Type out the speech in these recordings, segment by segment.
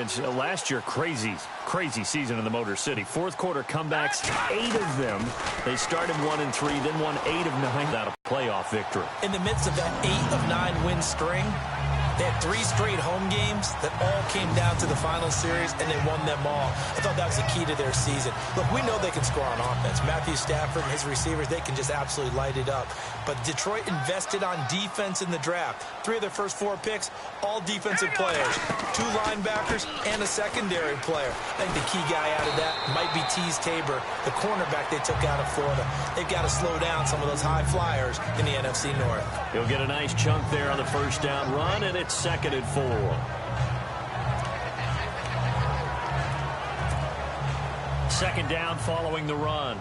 Vince, last year, crazy season in the Motor City. Fourth quarter comebacks, 8 of them. They started 1-3, then won 8 of 9 without a playoff victory. In the midst of that 8 of 9 win string, they had 3 straight home games that all came down to the final series, and they won them all. I thought that was the key to their season. Look, we know they can score on offense. Matthew Stafford and his receivers, they can just absolutely light it up. But Detroit invested on defense in the draft. 3 of their first 4 picks, all defensive players. 2 linebackers and a secondary player. I think the key guy out of that might be Teez Tabor, the cornerback they took out of Florida. They've got to slow down some of those high flyers in the NFC North. He'll get a nice chunk there on the first down run, and it's 2nd and 4. Second down following the run.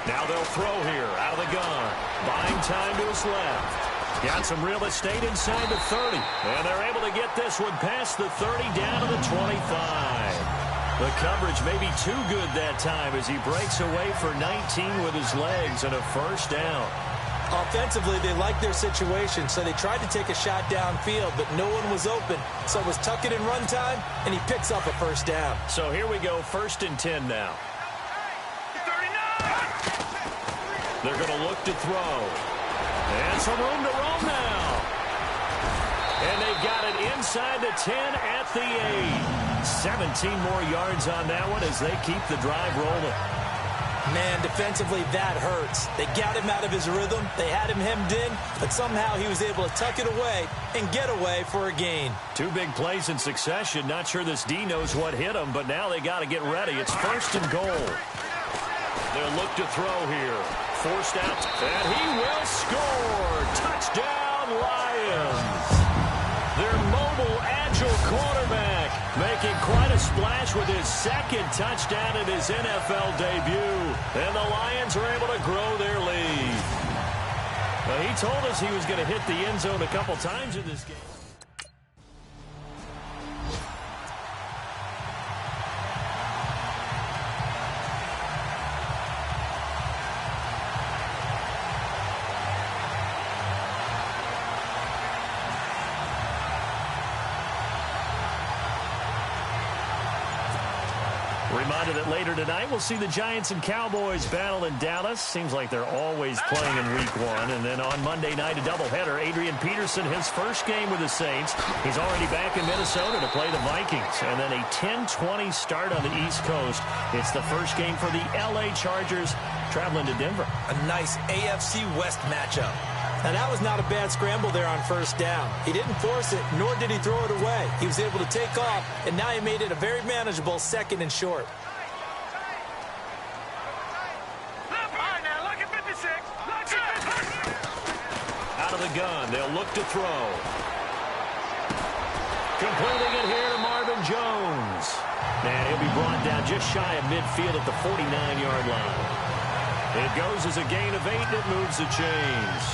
Now they'll throw here out of the gun. Buying time to his left. Got some real estate inside the 30. And they're able to get this one past the 30 down to the 25. The coverage may be too good that time as he breaks away for 19 with his legs and a first down. Offensively, they liked their situation, so they tried to take a shot downfield, but no one was open. So it was tuck it in run time, and he picks up a first down. So here we go, 1st and 10 now. They're going to look to throw. And some room to roam now. And they've got it inside the 10 at the 8. 17 more yards on that one as they keep the drive rolling. Man, defensively, that hurts. They got him out of his rhythm. They had him hemmed in, but somehow he was able to tuck it away and get away for a gain. 2 big plays in succession. Not sure this D knows what hit him, but now they got to get ready. It's 1st and goal. They'll look to throw here. Forced out, and he will score. Touchdown, Lions. Their mobile, agile quarterback making quite a splash with his 2nd touchdown in his NFL debut. And the Lions are able to grow their lead. Well, he told us he was going to hit the end zone a couple times in this game. Reminder that later tonight we'll see the Giants and Cowboys battle in Dallas. Seems like they're always playing in week 1. And then on Monday night, a doubleheader. Adrian Peterson, his first game with the Saints. He's already back in Minnesota to play the Vikings. And then a 10-20 start on the East Coast. It's the first game for the LA Chargers traveling to Denver. A nice AFC West matchup. Now, that was not a bad scramble there on first down. He didn't force it, nor did he throw it away. He was able to take off, and now he made it a very manageable 2nd and short. Out of the gun, they'll look to throw. Completing it here to Marvin Jones. And he'll be brought down just shy of midfield at the 49-yard line. It goes as a gain of 8, and it moves the chains.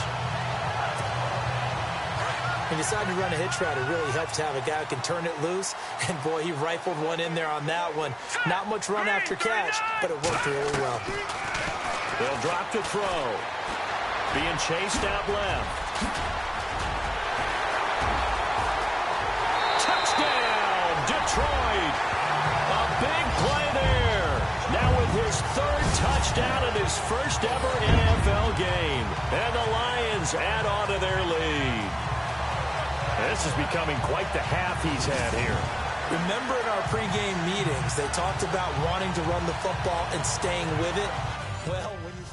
He decided to run a hitch route. It really helps to have a guy who can turn it loose. And, boy, he rifled one in there on that one. Not much run after catch, but it worked really well. They'll drop to throw. Being chased out left. Touchdown, Detroit. A big play there. Now with his 3rd touchdown in his first ever NFL game. And the Lions add on to their lead. This is becoming quite the half he's had here. Remember in our pregame meetings, they talked about wanting to run the football and staying with it? Well, when you...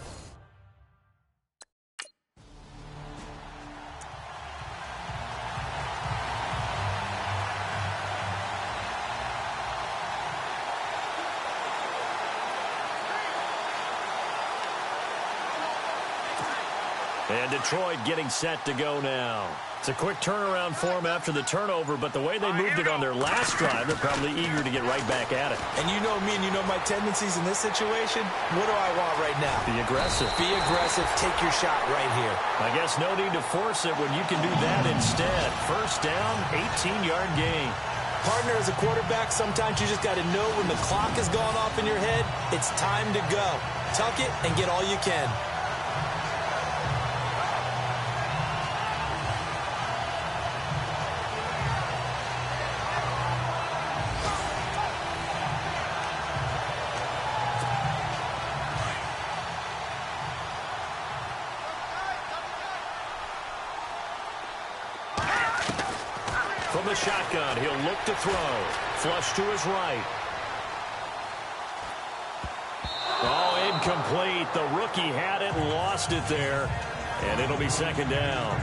And Detroit getting set to go now. It's a quick turnaround for them after the turnover, but the way they moved it on their last drive, they're probably eager to get right back at it. And you know me and you know my tendencies in this situation. What do I want right now? Be aggressive. Be aggressive. Take your shot right here. I guess no need to force it when you can do that instead. First down, 18-yard gain. Partner, as a quarterback, sometimes you just got to know when the clock is going off in your head, it's time to go. Tuck it and get all you can. from the shotgun. He'll look to throw. Flush to his right. Oh, incomplete. The rookie had it and lost it there. And it'll be second down.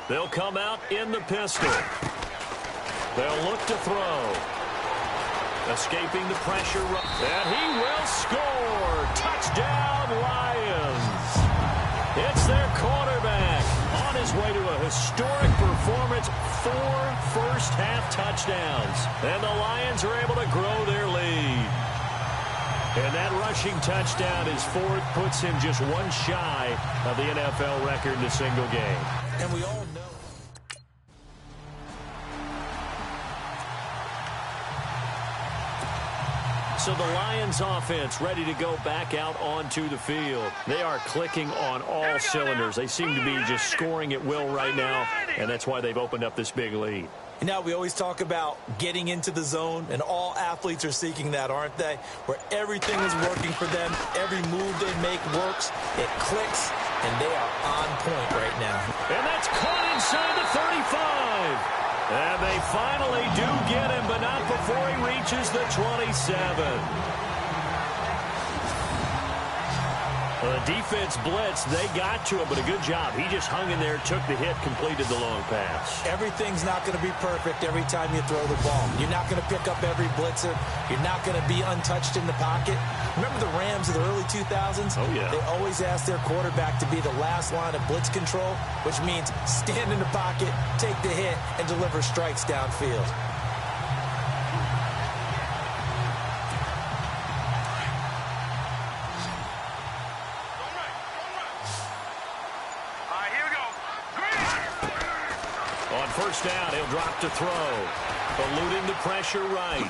They'll come out in the pistol. They'll look to throw. Escaping the pressure. And he will score. Touchdown, Lions. It's their quarterback on his way to a historic performance. 4 first-half touchdowns. And the Lions are able to grow their lead. And that rushing touchdown, his fourth, puts him just one shy of the NFL record in a single game. And we all know. So the Lions offense ready to go back out onto the field. They are clicking on all cylinders. They seem to be just scoring at will right now, and that's why they've opened up this big lead. You know, we always talk about getting into the zone, and all athletes are seeking that, aren't they? Where everything is working for them, every move they make works, it clicks, and they are on point right now. And that's caught inside the 35. And they finally do get him, but not before he reaches the 27. The defense blitz, they got to him, but a good job. He just hung in there, took the hit, completed the long pass. Everything's not going to be perfect every time you throw the ball. You're not going to pick up every blitzer. You're not going to be untouched in the pocket. Remember the Rams of the early 2000s? Oh, yeah. They always asked their quarterback to be the last line of blitz control, which means stand in the pocket, take the hit, and deliver strikes downfield. First down, he'll drop to throw. Eluding the pressure right.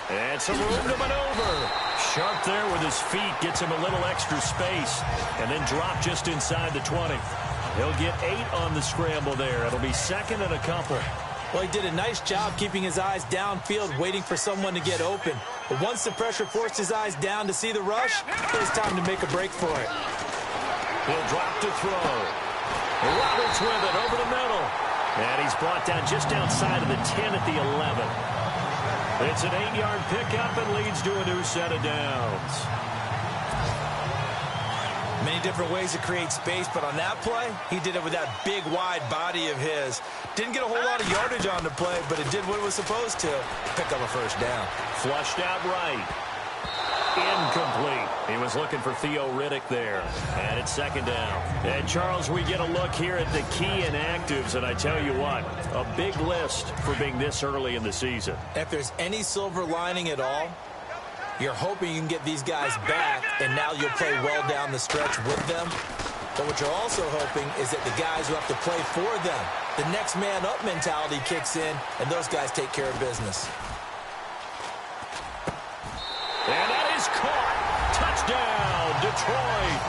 And some room to maneuver. Sharp there with his feet. Gets him a little extra space. And then drop just inside the 20. He'll get 8 on the scramble there. It'll be second and a couple. Well, he did a nice job keeping his eyes downfield, waiting for someone to get open. But once the pressure forced his eyes down to see the rush, it was time to make a break for it. He'll drop to throw. Roberts with it over the middle. And he's brought down just outside of the 10 at the 11. It's an 8-yard pickup and leads to a new set of downs. Many different ways to create space, but on that play, he did it with that big, wide body of his. Didn't get a whole lot of yardage on the play, but it did what it was supposed to. Pick up a first down. Flushed out right. Incomplete. He was looking for Theo Riddick there. And it's second down. And, Charles, we get a look here at the key inactives, and I tell you what, a big list for being this early in the season. If there's any silver lining at all, you're hoping you can get these guys back, and now you'll play well down the stretch with them. But what you're also hoping is that the guys who have to play for them, the next man up mentality kicks in, and those guys take care of business. And that is caught. Touchdown, Detroit.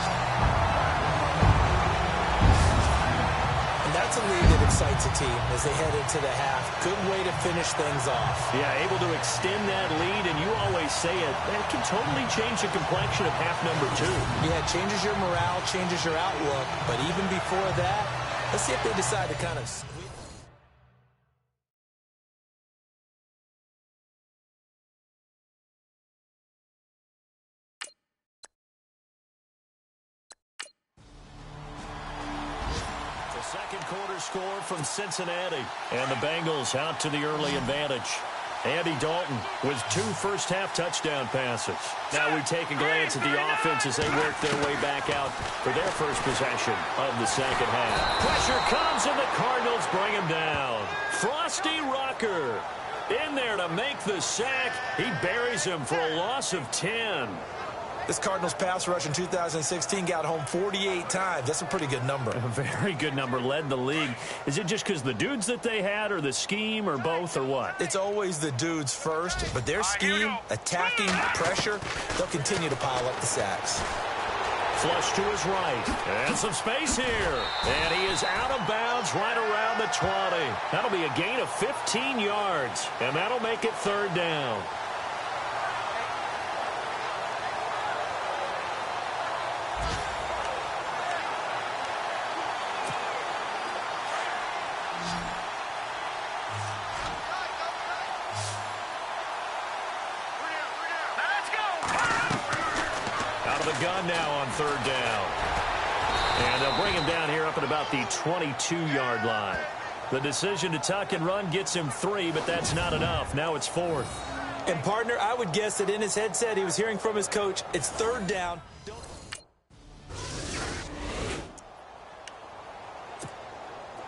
And that's a lead that excites a team as they head into the half. Good way to finish things off. Yeah, able to extend that lead, and you always say it, that can totally change the complexion of half number 2. Yeah, it changes your morale, changes your outlook. But even before that, let's see if they decide to kind of... Second quarter score from Cincinnati. And the Bengals out to the early advantage. Andy Dalton with 2 first-half touchdown passes. Now we take a glance at the offense as they work their way back out for their first possession of the second half. Pressure comes, and the Cardinals bring him down. Frosty Rocker in there to make the sack. He buries him for a loss of 10. This Cardinals pass rush in 2016 got home 48 times. That's a pretty good number. A very good number. Led the league. Is it just because the dudes that they had, or the scheme, or both, or what? It's always the dudes first, but their scheme, attacking, pressure, they'll continue to pile up the sacks. Flush to his right. And some space here. And he is out of bounds right around the 20. That'll be a gain of 15 yards. And that'll make it third down. Gun now on third down. And they'll bring him down here up at about the 22-yard line. The decision to tuck and run gets him 3, but that's not enough. Now it's 4th. And, partner, I would guess that in his headset he was hearing from his coach, it's third down.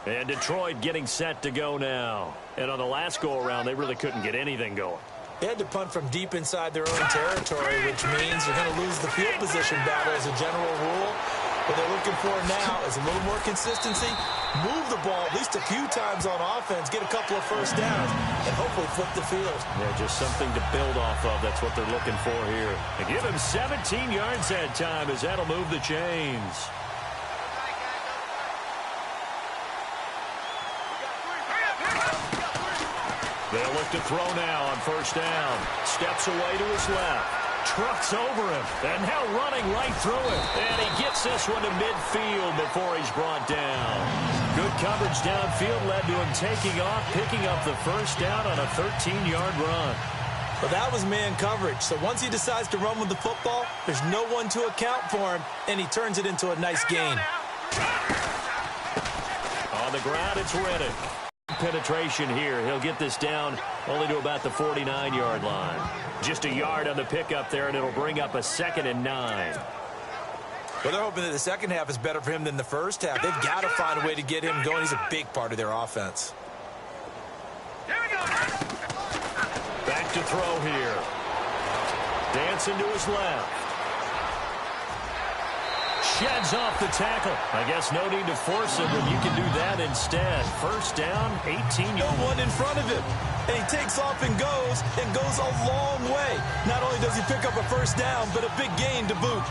And Detroit getting set to go now. And on the last go-around, they really couldn't get anything going. They had to punt from deep inside their own territory, which means you're going to lose the field position battle as a general rule. What they're looking for now is a little more consistency, move the ball at least a few times on offense, get a couple of first downs, and hopefully flip the field. Yeah, just something to build off of. That's what they're looking for here. And give him 17 yards that time as that'll move the chains. They'll look to throw now on first down. Steps away to his left. Trucks over him. And now running right through it. And he gets this one to midfield before he's brought down. Good coverage downfield led to him taking off, picking up the first down on a 13-yard run. But that was man coverage. So once he decides to run with the football, there's no one to account for him, and he turns it into a nice gain. On the ground, it's Reddick. Penetration here. He'll get this down only to about the 49-yard line. Just a yard on the pickup there, and it'll bring up a 2nd and 9. Well, they're hoping that the second half is better for him than the first half. They've got to find a way to get him going. He's a big part of their offense. Back to throw here. Dancing to his left. Sheds off the tackle. I guess no need to force him, but you can do that instead. First down, 18. No one in front of him. And he takes off and goes a long way. Not only does he pick up a first down, but a big gain to boot.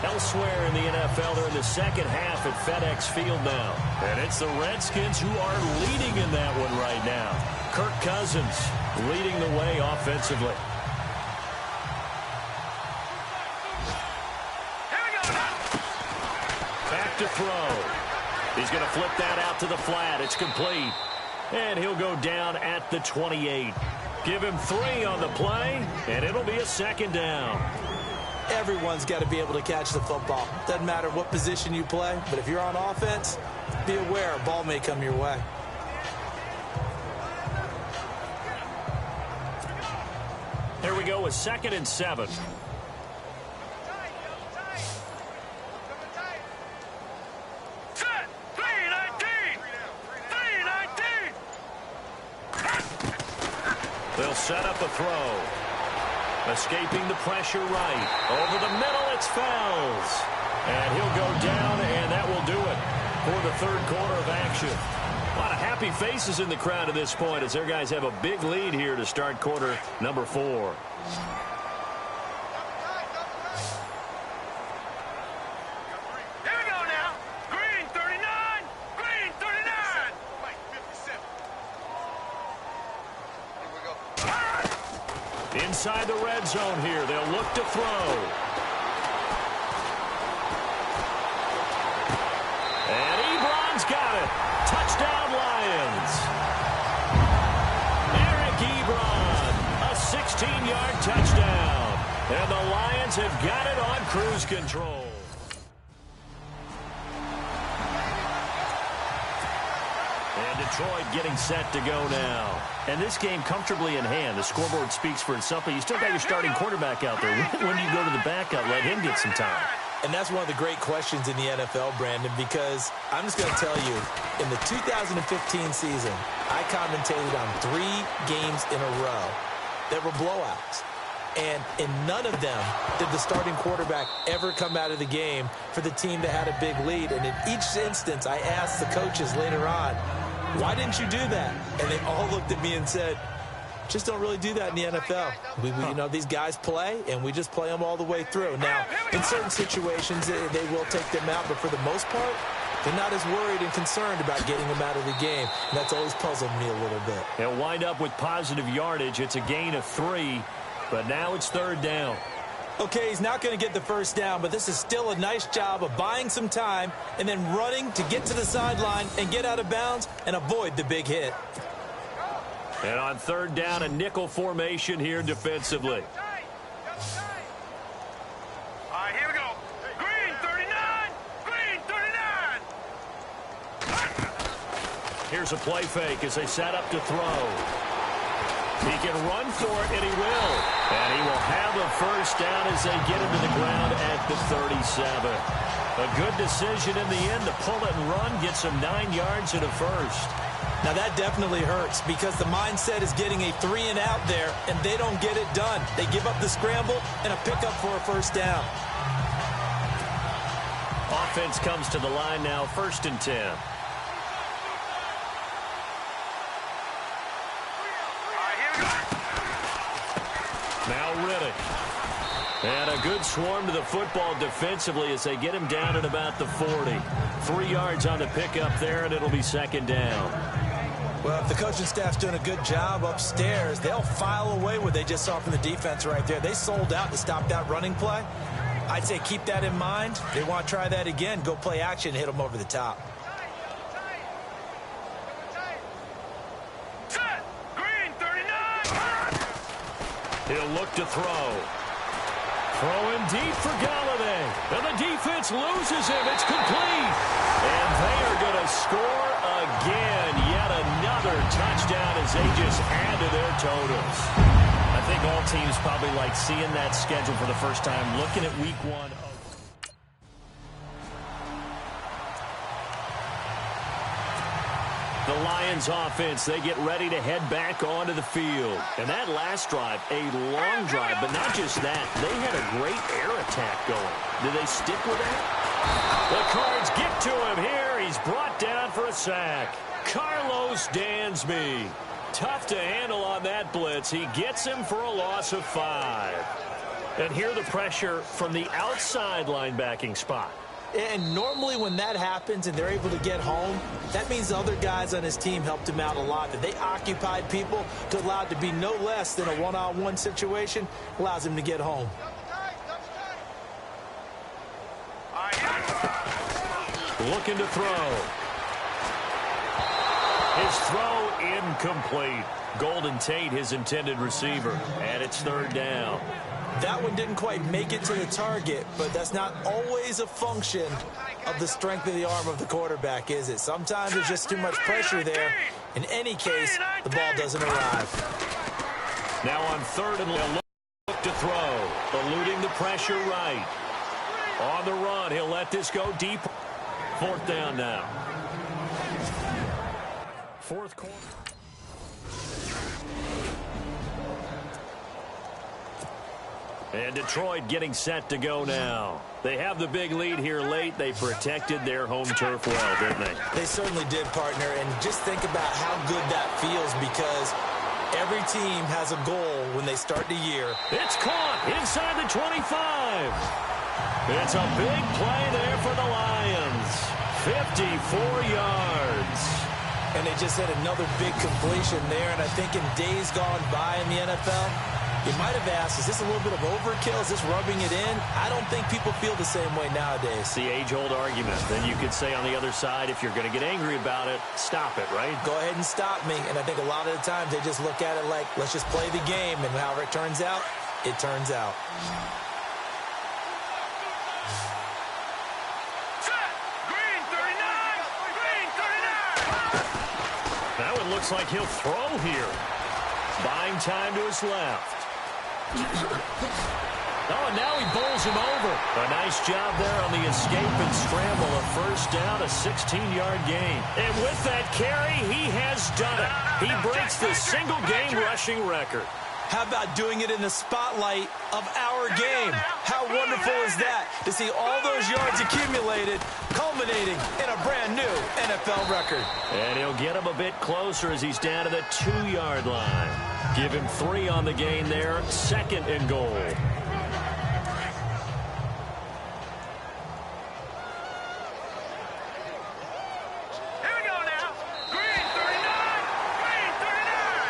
Elsewhere in the NFL, they're in the second half at FedEx Field now. And it's the Redskins who are leading in that one right now. Kirk Cousins leading the way offensively. To throw. He's going to flip that out to the flat. It's complete. And he'll go down at the 28. Give him 3 on the play, and it'll be a 2nd down. Everyone's got to be able to catch the football. Doesn't matter what position you play, but if you're on offense, be aware a ball may come your way. Here we go with 2nd and 7. They'll set up a throw. Escaping the pressure right. Over the middle, it's Fells. And he'll go down, and that will do it for the third quarter of action. A lot of happy faces in the crowd at this point as their guys have a big lead here to start quarter number 4. Inside the red zone here. They'll look to throw. And Ebron's got it. Touchdown, Lions. Eric Ebron, a 16-yard touchdown. And the Lions have got it on cruise control. And Detroit getting set to go now. And this game comfortably in hand. The scoreboard speaks for itself, but you still got your starting quarterback out there. When do you go to the backup? Let him get some time. And that's one of the great questions in the NFL, Brandon, because I'm just going to tell you, in the 2015 season, I commentated on 3 games in a row that were blowouts. And in none of them did the starting quarterback ever come out of the game for the team that had a big lead. And in each instance, I asked the coaches later on, why didn't you do that? And they all looked at me and said, Just don't really do that in the NFL. You know, these guys play, and we just play them all the way through. Now, in certain situations, they will take them out, but for the most part, they're not as worried and concerned about getting them out of the game. And that's always puzzled me a little bit. They'll wind up with positive yardage. It's a gain of 3, but now it's 3rd down. Okay, he's not going to get the first down, but this is still a nice job of buying some time and then running to get to the sideline and get out of bounds and avoid the big hit. And on 3rd down, a nickel formation here defensively. All right, here we go. Green 39. Green 39. Here's a play fake as they set up to throw. He can run for it, and he will. And he will have a first down as they get him to the ground at the 37. A good decision in the end to pull it and run, get some 9 yards and a first. Now, that definitely hurts because the mindset is getting a 3-and-out there, and they don't get it done. They give up the scramble and a pickup for a first down. Offense comes to the line now, 1st and 10. Now Riddick. And a good swarm to the football defensively as they get him down at about the 40. 3 yards on the pickup there, and it'll be 2nd down. Well, if the coaching staff's doing a good job upstairs, they'll file away what they just saw from the defense right there. They sold out to stop that running play. I'd say keep that in mind. They want to try that again. Go play action, hit them over the top. He'll look to throw. Throwing deep for Galladay. And the defense loses him. It's complete. And they are going to score again. Yet another touchdown as they just add to their totals. I think all teams probably like seeing that schedule for the first time, looking at week 1. The Lions offense, they get ready to head back onto the field. And that last drive, a long drive, but not just that. They had a great air attack going. Did they stick with that? The Cards get to him here. He's brought down for a sack. Carlos Dansby. Tough to handle on that blitz. He gets him for a loss of 5. And here the pressure from the outside linebacking spot. And normally when that happens and they're able to get home, that means the other guys on his team helped him out a lot. That they occupied people to allow it to be no less than a one-on-one situation, allows him to get home. Looking to throw. His throw incomplete. Golden Tate, his intended receiver. And it's 3rd down. That one didn't quite make it to the target, but that's not always a function of the strength of the arm of the quarterback, is it? Sometimes there's just too much pressure there. In any case, the ball doesn't arrive. Now on 3rd and they'll look to throw. Eluding the pressure right. On the run, he'll let this go deep. 4th down now. 4th quarter. And Detroit getting set to go now. They have the big lead here late. They protected their home turf well, didn't they? They certainly did, partner. And just think about how good that feels because every team has a goal when they start the year. It's caught inside the 25. It's a big play there for the Lions. 54 yards. And they just had another big completion there. And I think in days gone by in the NFL, you might have asked, is this a little bit of overkill? Is this rubbing it in? I don't think people feel the same way nowadays. It's the age-old argument. Then you could say on the other side, if you're going to get angry about it, stop it, right? Go ahead and stop me. And I think a lot of the times they just look at it like, let's just play the game. And however it turns out, it turns out. Green 39! Green 39! That one looks like he'll throw here. Buying time to his left. Oh, and now he bowls him over. A nice job there on the escape and scramble. A first down, a 16-yard gain. And with that carry, he has done it. He breaks the single-game rushing record. How about doing it in the spotlight of our game? How wonderful is that to see all those yards accumulated, culminating in a brand new NFL record. And he'll get him a bit closer as he's down to the 2-yard line. Give him 3 on the gain there, 2nd and goal.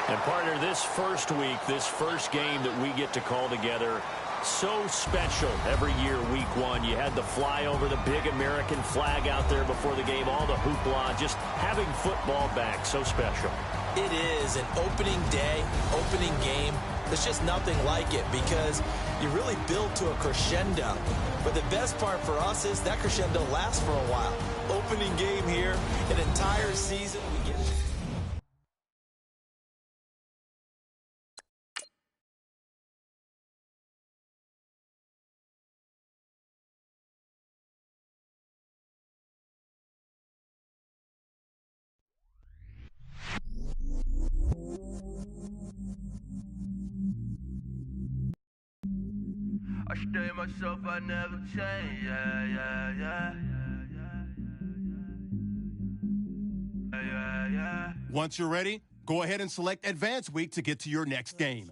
And partner, this first week, this first game that we get to call together, so special every year, week 1. You had the flyover, the big American flag out there before the game, all the hoopla, just having football back, so special. It is an opening day, opening game. There's just nothing like it because you really build to a crescendo. But the best part for us is that crescendo lasts for a while. Opening game here, an entire season. We get it. I stay myself, I never change, yeah. Once you're ready, go ahead and select Advance Week to get to your next game.